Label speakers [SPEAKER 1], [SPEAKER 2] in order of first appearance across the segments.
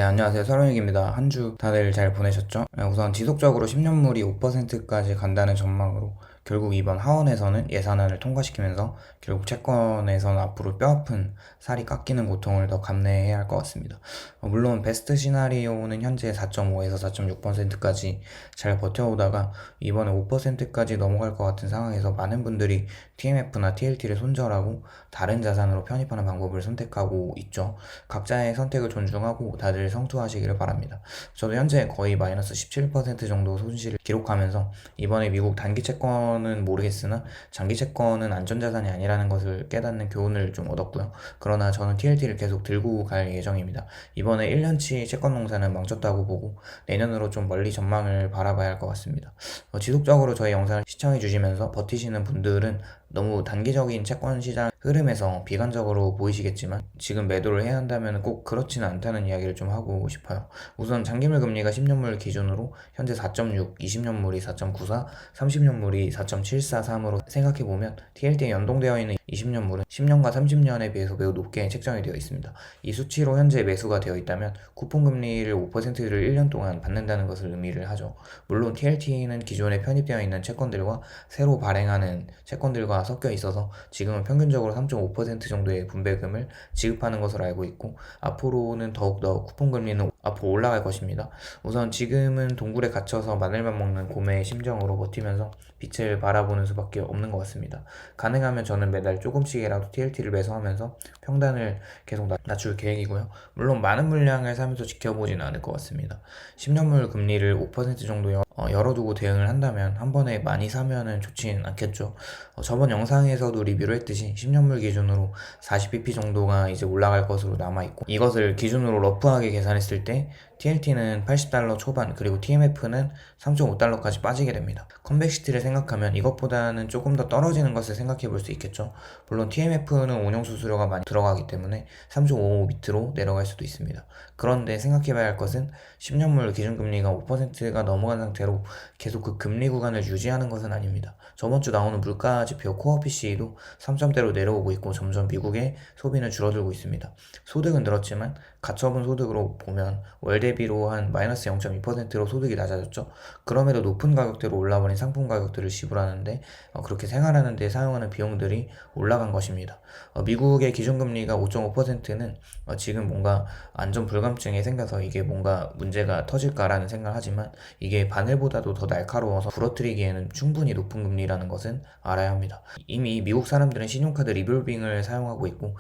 [SPEAKER 1] 네, 안녕하세요. 서른익입니다. 한 주 다들 잘 보내셨죠? 우선 지속적으로 10년물이 5%까지 간다는 전망으로 결국 이번 하원에서는 예산안을 통과시키면서 결국 채권에서는 앞으로 뼈아픈 살이 깎이는 고통을 더 감내해야 할 것 같습니다. 물론 베스트 시나리오는 현재 4.5에서 4.6%까지 잘 버텨오다가 이번에 5%까지 넘어갈 것 같은 상황에서 많은 분들이 TMF나 TLT를 손절하고 다른 자산으로 편입하는 방법을 선택하고 있죠. 각자의 선택을 존중하고 다들 성투하시기를 바랍니다. 저도 현재 거의 마이너스 17% 정도 손실을 기록하면서 이번에 미국 단기 채권은 모르겠으나 장기 채권은 안전자산이 아니라는 것을 깨닫는 교훈을 좀 얻었고요. 그러나 저는 TLT를 계속 들고 갈 예정입니다. 이번에 1년치 채권 농사는 망쳤다고 보고 내년으로 좀 멀리 전망을 바라봐야 할 것 같습니다. 지속적으로 저희 영상을 시청해 주시면서 버티시는 분들은 너무 단기적인 채권 시장 흐름에서 비관적으로 보이시겠지만 지금 매도를 해야 한다면 꼭 그렇지는 않다는 이야기를 좀 하고 싶어요. 우선 장기물 금리가 10년물 기준으로 현재 4.6, 20년물이 4.94, 30년물이 4.743으로 생각해보면 TLT에 연동되어 있는 20년물은 10년과 30년에 비해서 매우 높게 책정이 되어 있습니다. 이 수치로 현재 매수가 되어 있다면 쿠폰금리를 5%를 1년 동안 받는다는 것을 의미를 하죠. 물론 TLT는 기존에 편입되어 있는 채권들과 새로 발행하는 채권들과 섞여 있어서 지금은 평균적으로 3.5% 정도의 분배금을 지급하는 것으로 알고 있고 앞으로는 더욱더 쿠폰금리는 앞으로 올라갈 것입니다. 우선 지금은 동굴에 갇혀서 마늘만 먹는 고매의 심정으로 버티면서 빛을 바라보는 수밖에 없는 것 같습니다. 가능하면 저는 매달 조금씩이라도 TLT를 매수하면서 평단을 계속 낮출 계획이고요. 물론 많은 물량을 사면서 지켜보지는 않을 것 같습니다. 10년물 금리를 5% 정도 열어두고 대응을 한다면 한 번에 많이 사면은 좋진 않겠죠. 저번 영상에서도 리뷰를 했듯이 10년물 기준으로 40bp 정도가 이제 올라갈 것으로 남아있고 이것을 기준으로 러프하게 계산했을 때 TLT는 80달러 초반 그리고 TMF는 3.5달러까지 빠지게 됩니다. 컨벡시티를 생각하면 이것보다는 조금 더 떨어지는 것을 생각해 볼 수 있겠죠. 물론 TMF는 운용수수료가 많이 들어가기 때문에 3.5 밑으로 내려갈 수도 있습니다. 그런데 생각해 봐야 할 것은 10년물 기준금리가 5%가 넘어간 상태로 계속 그 금리 구간을 유지하는 것은 아닙니다. 저번 주 나오는 물가 지표 코어 PCE도 3점대로 내려오고 있고 점점 미국의 소비는 줄어들고 있습니다. 소득은 늘었지만 가처분 소득으로 보면 월 대비로 한 마이너스 0.2%로 소득이 낮아졌죠. 그럼에도 높은 가격대로 올라버린 상품 가격들을 지불하는데 그렇게 생활하는 데 사용하는 비용들이 올라간 것입니다. 미국의 기준금리가 5.5%는 지금 뭔가 안전 불감증이 생겨서 이게 뭔가 문제가 터질까라는 생각을 하지만 이게 바늘보다도 더 날카로워서 부러뜨리기에는 충분히 높은 금리라는 것은 알아야 합니다. 이미 미국 사람들은 신용카드 리볼빙을 사용하고 있고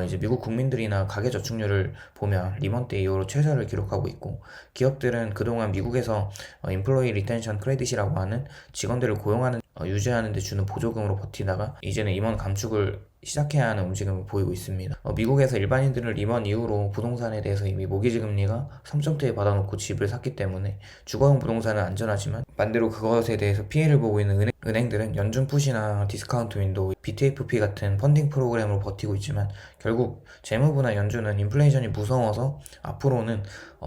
[SPEAKER 1] 이제 미국 국민들이나 가계저축률을 보면 리먼 때 이후로 최저를 기록하고 있고 기업들은 그동안 미국에서 인플로이 리텐션 크레딧이라고 하는 직원들을 고용하는 유지하는 데 주는 보조금으로 버티다가 이제는 임원 감축을 시작해야 하는 움직임을 보이고 있습니다. 미국에서 일반인들은 리먼 이후로 부동산에 대해서 이미 모기지 금리가 3점대에 받아놓고 집을 샀기 때문에 주거용 부동산은 안전하지만 반대로 그것에 대해서 피해를 보고 있는 은행들은 연준 푸시나 디스카운트 윈도우, BTFP 같은 펀딩 프로그램으로 버티고 있지만 결국 재무부나 연준은 인플레이션이 무서워서 앞으로는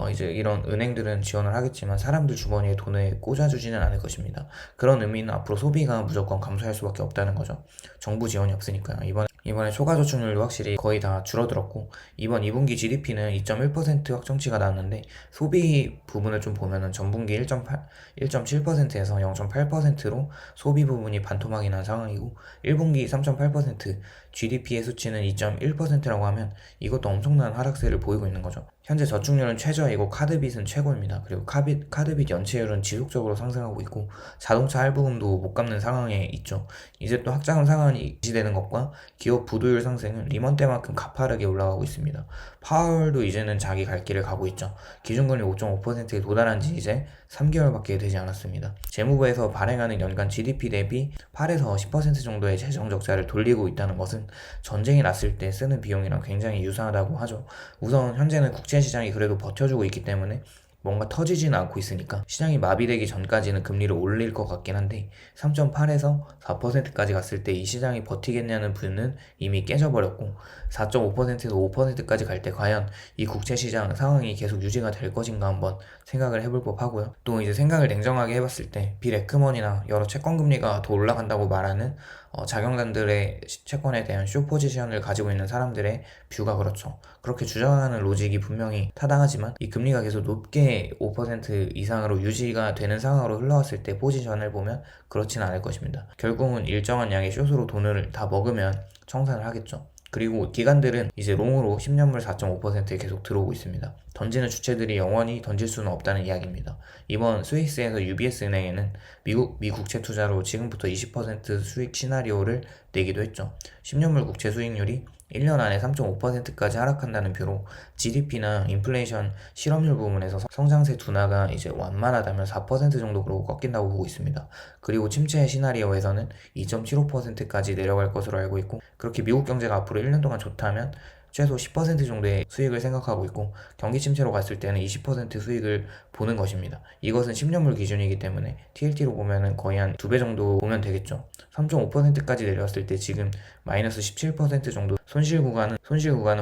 [SPEAKER 1] 이제 이런 은행들은 지원을 하겠지만 사람들 주머니에 돈을 꽂아주지는 않을 것입니다. 그런 의미는 앞으로 소비가 무조건 감소할 수밖에 없다는 거죠. 정부 지원이 없으니까요. 이번에 초과저축률도 확실히 거의 다 줄어들었고 이번 2분기 GDP는 2.1% 확정치가 나왔는데 소비 부분을 좀 보면은 전분기 1.7%에서 0.8%로 소비 부분이 반토막이 난 상황이고 1분기 3.8% GDP의 수치는 2.1%라고 하면 이것도 엄청난 하락세를 보이고 있는 거죠. 현재 저축률은 최저이고 카드빚은 최고입니다. 그리고 카드빚 연체율은 지속적으로 상승하고 있고 자동차 할부금도 못 갚는 상황에 있죠. 이제 또 학자금 상한이 지시되는 것과 기업 부도율 상승은 리먼 때만큼 가파르게 올라가고 있습니다. 파월도 이제는 자기 갈 길을 가고 있죠. 기준금리 5.5%에 도달한 지 이제 3개월밖에 되지 않았습니다. 재무부에서 발행하는 연간 GDP 대비 8에서 10% 정도의 재정 적자를 돌리고 있다는 것은 전쟁이 났을 때 쓰는 비용이랑 굉장히 유사하다고 하죠. 우선 현재는 국제시장이 그래도 버텨주고 있기 때문에 뭔가 터지지는 않고 있으니까 시장이 마비되기 전까지는 금리를 올릴 것 같긴 한데 3.8에서 4%까지 갔을 때 이 시장이 버티겠냐는 분은 이미 깨져버렸고 4.5%에서 5%까지 갈 때 과연 이 국채시장 상황이 계속 유지가 될 것인가 한번 생각을 해볼 법하고요. 또 이제 생각을 냉정하게 해봤을 때 빌 에크먼이나 여러 채권금리가 더 올라간다고 말하는 자경단들의 채권에 대한 쇼 포지션을 가지고 있는 사람들의 뷰가 그렇죠. 그렇게 주장하는 로직이 분명히 타당하지만 이 금리가 계속 높게 5% 이상으로 유지가 되는 상황으로 흘러왔을 때 포지션을 보면 그렇진 않을 것입니다. 결국은 일정한 양의 숏으로 돈을 다 먹으면 청산을 하겠죠. 그리고 기관들은 이제 롱으로 10년물 4.5%에 계속 들어오고 있습니다. 던지는 주체들이 영원히 던질 수는 없다는 이야기입니다. 이번 스위스에서 UBS 은행에는 미 국채 투자로 지금부터 20% 수익 시나리오를 내기도 했죠. 10년물 국채 수익률이 1년 안에 3.5%까지 하락한다는 뷰로 GDP나 인플레이션 실업률 부분에서 성장세 둔화가 이제 완만하다면 4% 정도로 꺾인다고 보고 있습니다. 그리고 침체 시나리오에서는 2.75%까지 내려갈 것으로 알고 있고, 그렇게 미국 경제가 앞으로 1년 동안 좋다면 최소 10% 정도의 수익을 생각하고 있고, 경기 침체로 갔을 때는 20% 수익을 보는 것입니다. 이것은 10년물 기준이기 때문에 TLT로 보면은 거의 한 2배 정도 보면 되겠죠. 3.5%까지 내려왔을 때 지금 마이너스 17% 정도 손실 구간은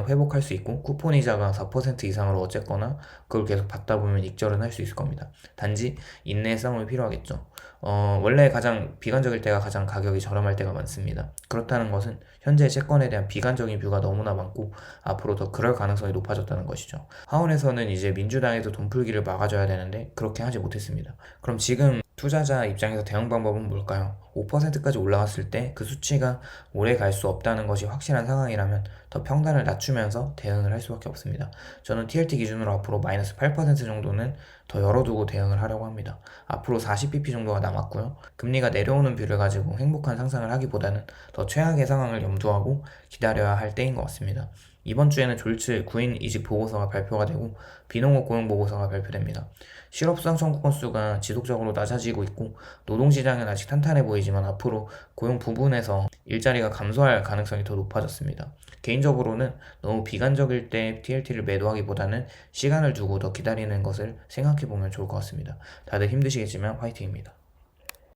[SPEAKER 1] 회복할 수 있고, 쿠폰 이자가 4% 이상으로 어쨌거나 그걸 계속 받다 보면 익절은 할 수 있을 겁니다. 단지 인내의 싸움이 필요하겠죠. 원래 가장 비관적일 때가 가장 가격이 저렴할 때가 많습니다. 그렇다는 것은 현재 채권에 대한 비관적인 뷰가 너무나 많고 앞으로 더 그럴 가능성이 높아졌다는 것이죠. 하원에서는 이제 민주당에서 돈 풀기를 막아줘야 되는데 그렇게 하지 못했습니다. 그럼 지금 투자자 입장에서 대응 방법은 뭘까요? 5%까지 올라갔을 때 그 수치가 오래 갈 수 없다는 것이 확실한 상황이라면 더 평단을 낮추면서 대응을 할 수밖에 없습니다. 저는 TLT 기준으로 앞으로 마이너스 8% 정도는 더 열어두고 대응을 하려고 합니다. 앞으로 40bp 정도가 남았고요. 금리가 내려오는 뷰를 가지고 행복한 상상을 하기보다는 더 최악의 상황을 염두하고 기다려야 할 때인 것 같습니다. 이번 주에는 졸츠 구인 이직 보고서가 발표가 되고 비농업 고용 보고서가 발표됩니다. 실업수당 청구 건수가 지속적으로 낮아지고 있고 노동시장은 아직 탄탄해 보이지만 앞으로 고용 부분에서 일자리가 감소할 가능성이 더 높아졌습니다. 개인적으로는 너무 비관적일 때 TLT를 매도하기보다는 시간을 두고 더 기다리는 것을 생각해보면 좋을 것 같습니다. 다들 힘드시겠지만 화이팅입니다.